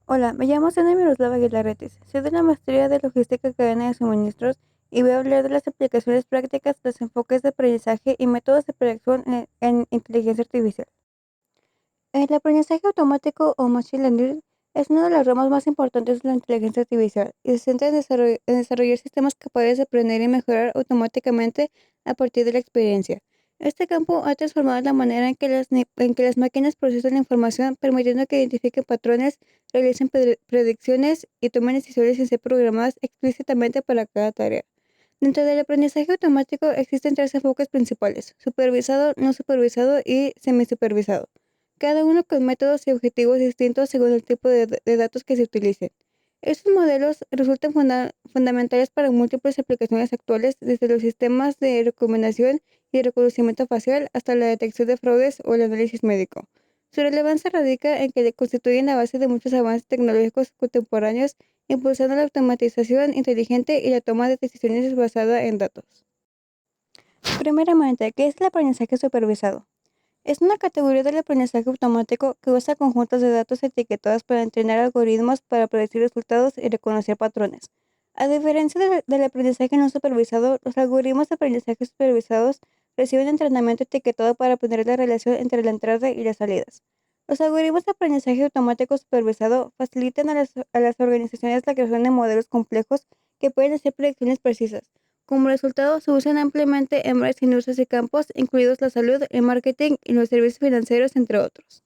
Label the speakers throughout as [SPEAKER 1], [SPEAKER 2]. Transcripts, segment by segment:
[SPEAKER 1] Hola, me llamo Sena Miroslava Guilarretes. Soy de la maestría de Logística Cadena de Suministros y voy a hablar de las aplicaciones prácticas, los enfoques de aprendizaje y métodos de predicción en inteligencia artificial. El aprendizaje automático o machine learning es una de las ramas más importantes de la inteligencia artificial y se centra en desarrollar sistemas capaces de aprender y mejorar automáticamente a partir de la experiencia. Este campo ha transformado la manera en que las máquinas procesan la información, permitiendo que identifiquen patrones, realicen predicciones y tomen decisiones sin ser programadas explícitamente para cada tarea. Dentro del aprendizaje automático existen tres enfoques principales: supervisado, no supervisado y semisupervisado, cada uno con métodos y objetivos distintos según el tipo de datos que se utilicen. Estos modelos resultan fundamentales para múltiples aplicaciones actuales, desde los sistemas de recomendación y reconocimiento facial hasta la detección de fraudes o el análisis médico. Su relevancia radica en que constituyen la base de muchos avances tecnológicos contemporáneos, impulsando la automatización inteligente y la toma de decisiones basada en datos. Primeramente, ¿qué es el aprendizaje supervisado? Es una categoría del aprendizaje automático que usa conjuntos de datos etiquetados para entrenar algoritmos para predecir resultados y reconocer patrones. A diferencia del aprendizaje no supervisado, los algoritmos de aprendizaje supervisados reciben entrenamiento etiquetado para aprender la relación entre la entrada y las salidas. Los algoritmos de aprendizaje automático supervisado facilitan a las organizaciones la creación de modelos complejos que pueden hacer predicciones precisas. Como resultado, se usan ampliamente en varias industrias y campos, incluidos la salud, el marketing y los servicios financieros, entre otros.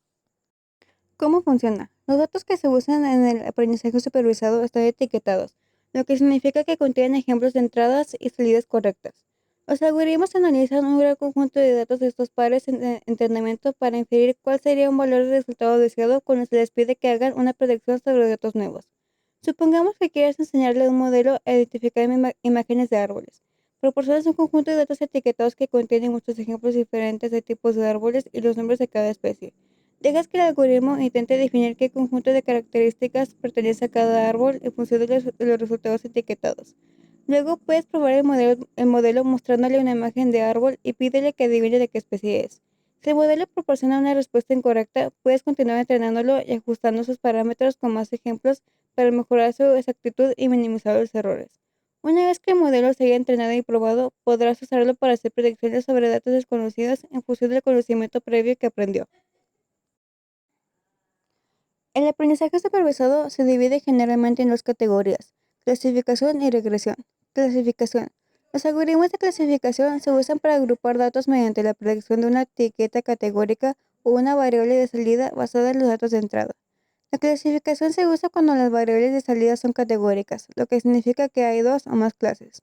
[SPEAKER 1] ¿Cómo funciona? Los datos que se usan en el aprendizaje supervisado están etiquetados, lo que significa que contienen ejemplos de entradas y salidas correctas. Los algoritmos analizan un gran conjunto de datos de estos pares en entrenamiento para inferir cuál sería un valor de resultado deseado cuando se les pide que hagan una predicción sobre datos nuevos. Supongamos que quieres enseñarle a un modelo a identificar imágenes de árboles. Proporcionas un conjunto de datos etiquetados que contienen muchos ejemplos diferentes de tipos de árboles y los nombres de cada especie. Dejas que el algoritmo intente definir qué conjunto de características pertenece a cada árbol en función de los resultados etiquetados. Luego puedes probar el modelo mostrándole una imagen de árbol y pídele que adivine de qué especie es. Si el modelo proporciona una respuesta incorrecta, puedes continuar entrenándolo y ajustando sus parámetros con más ejemplos para mejorar su exactitud y minimizar los errores. Una vez que el modelo se haya entrenado y probado, podrás usarlo para hacer predicciones sobre datos desconocidos en función del conocimiento previo que aprendió. El aprendizaje supervisado se divide generalmente en dos categorías: clasificación y regresión. Clasificación. Los algoritmos de clasificación se usan para agrupar datos mediante la predicción de una etiqueta categórica o una variable de salida basada en los datos de entrada. La clasificación se usa cuando las variables de salida son categóricas, lo que significa que hay dos o más clases.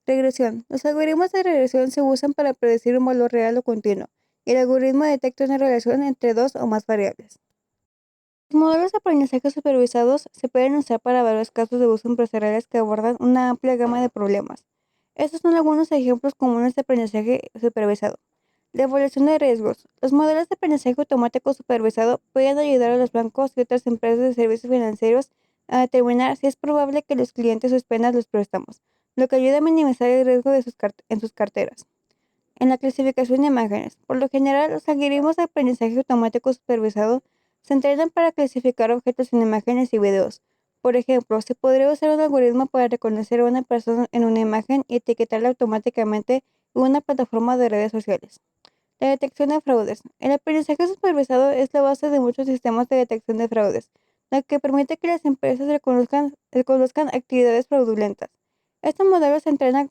[SPEAKER 1] Regresión. Los algoritmos de regresión se usan para predecir un valor real o continuo, y el algoritmo detecta una relación entre dos o más variables. Los modelos de aprendizaje supervisados se pueden usar para varios casos de uso empresariales que abordan una amplia gama de problemas. Estos son algunos ejemplos comunes de aprendizaje supervisado. La evaluación de riesgos. Los modelos de aprendizaje automático supervisado pueden ayudar a los bancos y otras empresas de servicios financieros a determinar si es probable que los clientes suspendan los préstamos, lo que ayuda a minimizar el riesgo en sus carteras. En la clasificación de imágenes, por lo general, los algoritmos de aprendizaje automático supervisado se entrenan para clasificar objetos en imágenes y videos. Por ejemplo, se podría usar un algoritmo para reconocer a una persona en una imagen y etiquetarla automáticamente en una plataforma de redes sociales. La detección de fraudes. El aprendizaje supervisado es la base de muchos sistemas de detección de fraudes, lo que permite que las empresas reconozcan actividades fraudulentas. Este modelo se entrena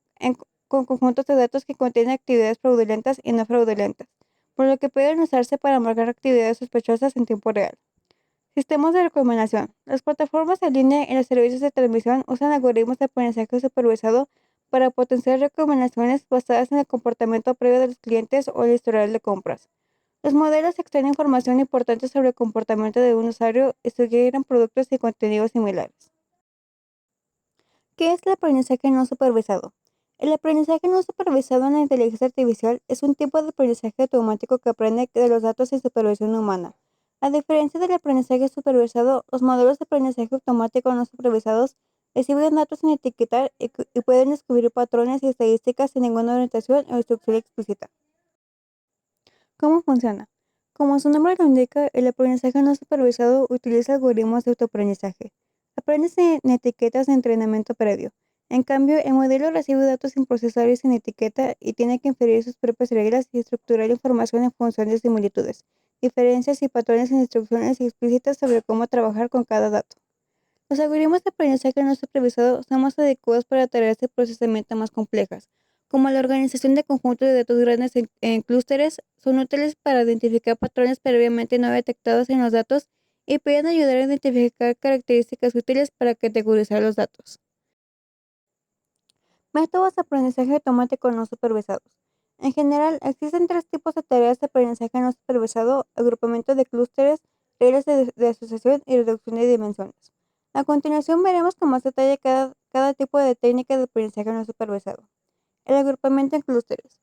[SPEAKER 1] con conjuntos de datos que contienen actividades fraudulentas y no fraudulentas, por lo que pueden usarse para marcar actividades sospechosas en tiempo real. Sistemas de recomendación. Las plataformas en línea y los servicios de transmisión usan algoritmos de aprendizaje supervisado para potenciar recomendaciones basadas en el comportamiento previo de los clientes o el historial de compras. Los modelos extraen información importante sobre el comportamiento de un usuario y sugieren productos y contenidos similares. ¿Qué es el aprendizaje no supervisado? El aprendizaje no supervisado en la inteligencia artificial es un tipo de aprendizaje automático que aprende de los datos sin supervisión humana. A diferencia del aprendizaje supervisado, los modelos de aprendizaje automático no supervisados reciben datos sin etiquetar y pueden descubrir patrones y estadísticas sin ninguna orientación o instrucción explícita. ¿Cómo funciona? Como su nombre lo indica, el aprendizaje no supervisado utiliza algoritmos de autoaprendizaje. Aprende sin etiquetas de entrenamiento previo. En cambio, el modelo recibe datos sin procesar y sin etiqueta y tiene que inferir sus propias reglas y estructurar la información en función de similitudes, diferencias y patrones en instrucciones explícitas sobre cómo trabajar con cada dato. Los algoritmos de aprendizaje no supervisado son más adecuados para tareas de procesamiento más complejas, como la organización de conjuntos de datos grandes en clústeres. Son útiles para identificar patrones previamente no detectados en los datos y pueden ayudar a identificar características útiles para categorizar los datos. Métodos de aprendizaje automático no supervisados. En general, existen tres tipos de tareas de aprendizaje no supervisado: agrupamiento de clústeres, reglas de asociación y reducción de dimensiones. A continuación veremos con más detalle cada tipo de técnica de aprendizaje no supervisado. El agrupamiento en clústeres.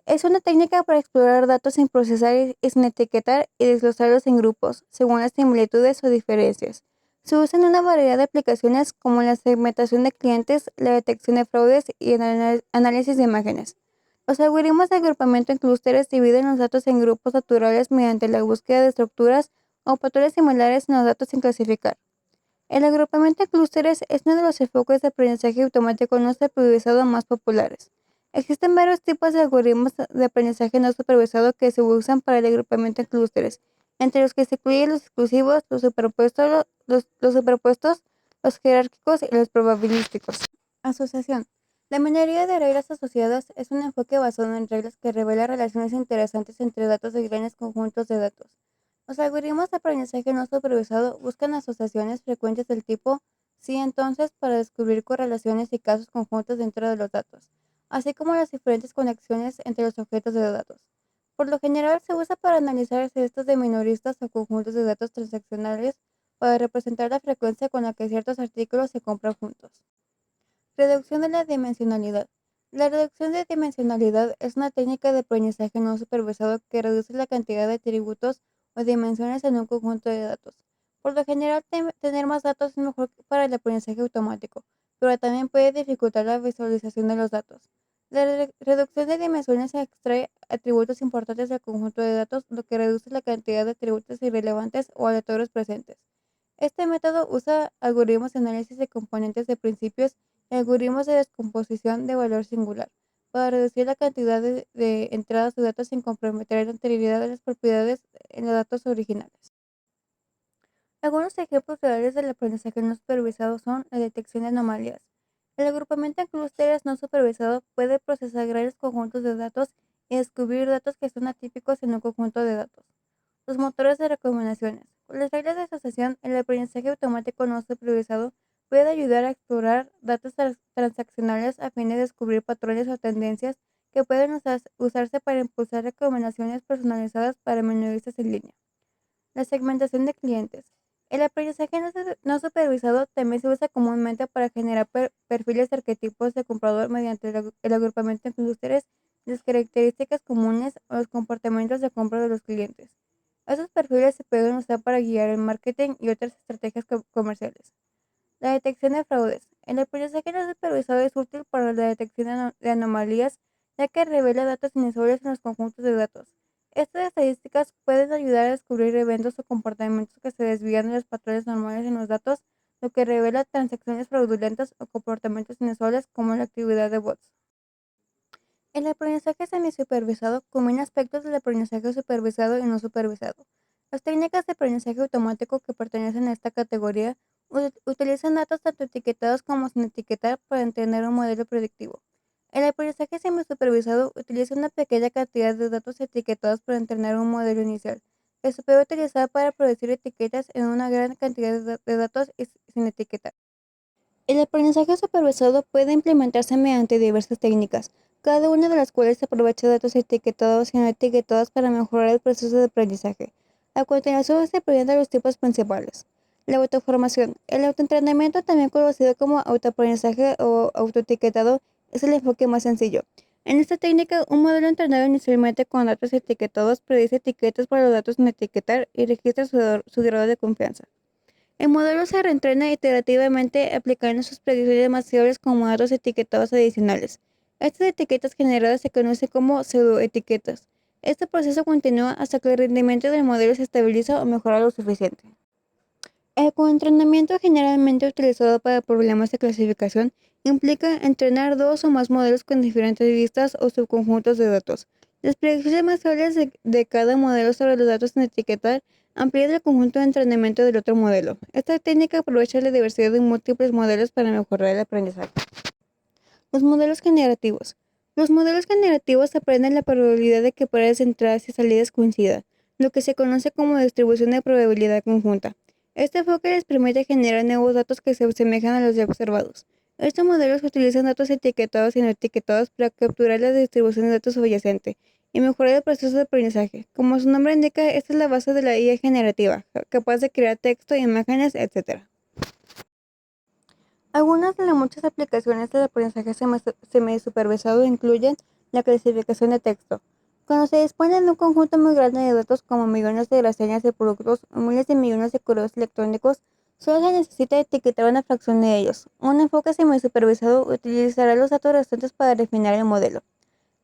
[SPEAKER 1] Es una técnica para explorar datos sin procesar y sin etiquetar y desglosarlos en grupos, según las similitudes o diferencias. Se usa en una variedad de aplicaciones como la segmentación de clientes, la detección de fraudes y el análisis de imágenes. Los algoritmos de agrupamiento en clústeres dividen los datos en grupos naturales mediante la búsqueda de estructuras o patrones similares en los datos sin clasificar. El agrupamiento en clústeres es uno de los enfoques de aprendizaje automático no supervisado más populares. Existen varios tipos de algoritmos de aprendizaje no supervisado que se usan para el agrupamiento en clústeres, entre los que se incluyen los exclusivos, los jerárquicos y los probabilísticos. Asociación. La mayoría de reglas asociadas es un enfoque basado en reglas que revela relaciones interesantes entre datos de grandes conjuntos de datos. Los algoritmos de aprendizaje no supervisado buscan asociaciones frecuentes del tipo sí entonces para descubrir correlaciones y casos conjuntos dentro de los datos, así como las diferentes conexiones entre los objetos de datos. Por lo general se usa para analizar cestas de minoristas o conjuntos de datos transaccionales para representar la frecuencia con la que ciertos artículos se compran juntos. Reducción de la dimensionalidad. La reducción de dimensionalidad es una técnica de aprendizaje no supervisado que reduce la cantidad de atributos o dimensiones en un conjunto de datos. Por lo general, tener más datos es mejor para el aprendizaje automático, pero también puede dificultar la visualización de los datos. La reducción de dimensiones extrae atributos importantes del conjunto de datos, lo que reduce la cantidad de atributos irrelevantes o aleatorios presentes. Este método usa algoritmos de análisis de componentes de principios y algoritmos de descomposición de valor singular para reducir la cantidad de entradas de datos sin comprometer la integridad de las propiedades en los datos originales. Algunos ejemplos reales del aprendizaje no supervisado son la detección de anomalías. El agrupamiento en clústeres no supervisado puede procesar grandes conjuntos de datos y descubrir datos que son atípicos en un conjunto de datos. Los motores de recomendaciones. Con las reglas de asociación, el aprendizaje automático no supervisado puede ayudar a explorar datos transaccionales a fin de descubrir patrones o tendencias que pueden usarse para impulsar recomendaciones personalizadas para minoristas en línea. La segmentación de clientes. El aprendizaje no supervisado también se usa comúnmente para generar perfiles arquetipos de comprador mediante el agrupamiento en clústeres de las características comunes o los comportamientos de compra de los clientes. Esos perfiles se pueden usar para guiar el marketing y otras estrategias comerciales. La detección de fraudes. El aprendizaje no supervisado es útil para la detección de anomalías, ya que revela datos inusuales en los conjuntos de datos. Estas estadísticas pueden ayudar a descubrir eventos o comportamientos que se desvían de los patrones normales en los datos, lo que revela transacciones fraudulentas o comportamientos inusuales como la actividad de bots. El aprendizaje semisupervisado combina aspectos del aprendizaje supervisado y no supervisado. Las técnicas de aprendizaje automático que pertenecen a esta categoría utilizan datos tanto etiquetados como sin etiquetar para entrenar un modelo predictivo. El aprendizaje semisupervisado utiliza una pequeña cantidad de datos etiquetados para entrenar un modelo inicial, que se puede utilizar para producir etiquetas en una gran cantidad de datos sin etiquetar. El aprendizaje supervisado puede implementarse mediante diversas técnicas, cada una de las cuales aprovecha datos etiquetados y no etiquetados para mejorar el proceso de aprendizaje. A continuación se presentan los tipos principales. La autoformación. El autoentrenamiento, también conocido como autoaprendizaje o autoetiquetado, es el enfoque más sencillo. En esta técnica, un modelo entrenado inicialmente con datos etiquetados predice etiquetas para los datos sin etiquetar y registra su grado de confianza. El modelo se reentrena iterativamente aplicando sus predicciones más fiables como datos etiquetados adicionales. Estas etiquetas generadas se conocen como pseudoetiquetas. Este proceso continúa hasta que el rendimiento del modelo se estabiliza o mejora lo suficiente. El coentrenamiento, generalmente utilizado para problemas de clasificación, implica entrenar dos o más modelos con diferentes vistas o subconjuntos de datos. Las predicciones más fiables de cada modelo sobre los datos sin etiquetar amplían el conjunto de entrenamiento del otro modelo. Esta técnica aprovecha la diversidad de múltiples modelos para mejorar el aprendizaje. Los modelos generativos. Los modelos generativos aprenden la probabilidad de que pares de entradas y salidas coincidan, lo que se conoce como distribución de probabilidad conjunta. Este enfoque les permite generar nuevos datos que se asemejan a los ya observados. Estos modelos utilizan datos etiquetados y no etiquetados para capturar la distribución de datos subyacente y mejorar el proceso de aprendizaje. Como su nombre indica, esta es la base de la IA generativa, capaz de crear texto, imágenes, etc. Algunas de las muchas aplicaciones del aprendizaje semi-supervisado incluyen la clasificación de texto. Cuando se dispone de un conjunto muy grande de datos como millones de reseñas de productos o miles de millones de correos electrónicos, solo se necesita etiquetar una fracción de ellos. Un enfoque semi-supervisado utilizará los datos restantes para refinar el modelo.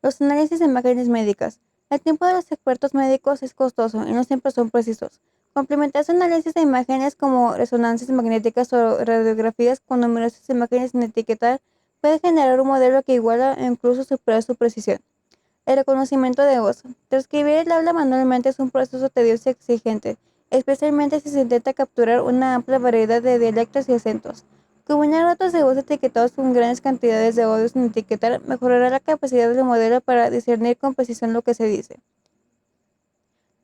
[SPEAKER 1] Los análisis de imágenes médicas. El tiempo de los expertos médicos es costoso y no siempre son precisos. Complementar su análisis de imágenes como resonancias magnéticas o radiografías con numerosas imágenes sin etiquetar puede generar un modelo que iguala o incluso supera su precisión. El reconocimiento de voz. Transcribir el habla manualmente es un proceso tedioso y exigente, especialmente si se intenta capturar una amplia variedad de dialectos y acentos. Combinar datos de voz etiquetados con grandes cantidades de audio sin etiquetar mejorará la capacidad del modelo para discernir con precisión lo que se dice.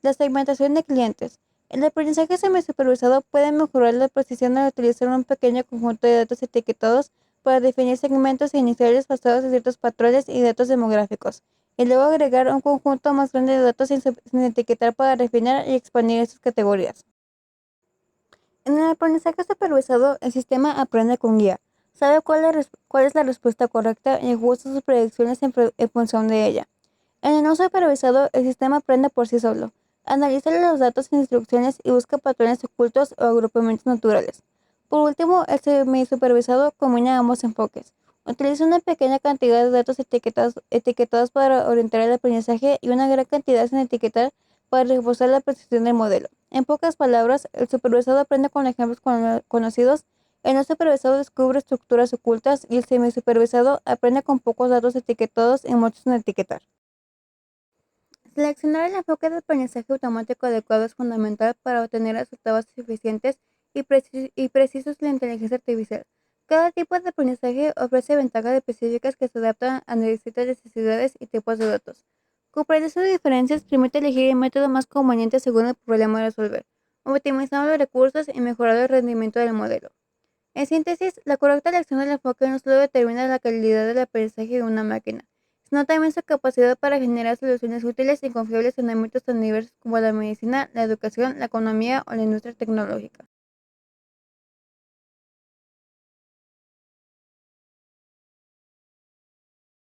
[SPEAKER 1] La segmentación de clientes. El aprendizaje semi-supervisado puede mejorar la precisión al utilizar un pequeño conjunto de datos etiquetados para definir segmentos iniciales basados en ciertos patrones y datos demográficos, y luego agregar un conjunto más grande de datos sin etiquetar para refinar y expandir esas categorías. En el aprendizaje supervisado, el sistema aprende con guía, sabe cuál es la respuesta correcta y ajusta sus predicciones en función de ella. En el no supervisado, el sistema aprende por sí solo, analiza los datos sin instrucciones y busca patrones ocultos o agrupamientos naturales. Por último, el semi-supervisado combina ambos enfoques. Utiliza una pequeña cantidad de datos etiquetados para orientar el aprendizaje y una gran cantidad sin etiquetar para reforzar la precisión del modelo. En pocas palabras, el supervisado aprende con ejemplos conocidos, el no supervisado descubre estructuras ocultas y el semi-supervisado aprende con pocos datos etiquetados y muchos sin etiquetar. Seleccionar el enfoque de aprendizaje automático adecuado es fundamental para obtener resultados eficientes y precisos de la inteligencia artificial. Cada tipo de aprendizaje ofrece ventajas específicas que se adaptan a distintas necesidades y tipos de datos. Comprender sus diferencias permite elegir el método más conveniente según el problema a resolver, optimizando los recursos y mejorando el rendimiento del modelo. En síntesis, la correcta elección del enfoque no solo determina la calidad del aprendizaje de una máquina, sino también su capacidad para generar soluciones útiles y confiables en ámbitos tan diversos como la medicina, la educación, la economía o la industria tecnológica.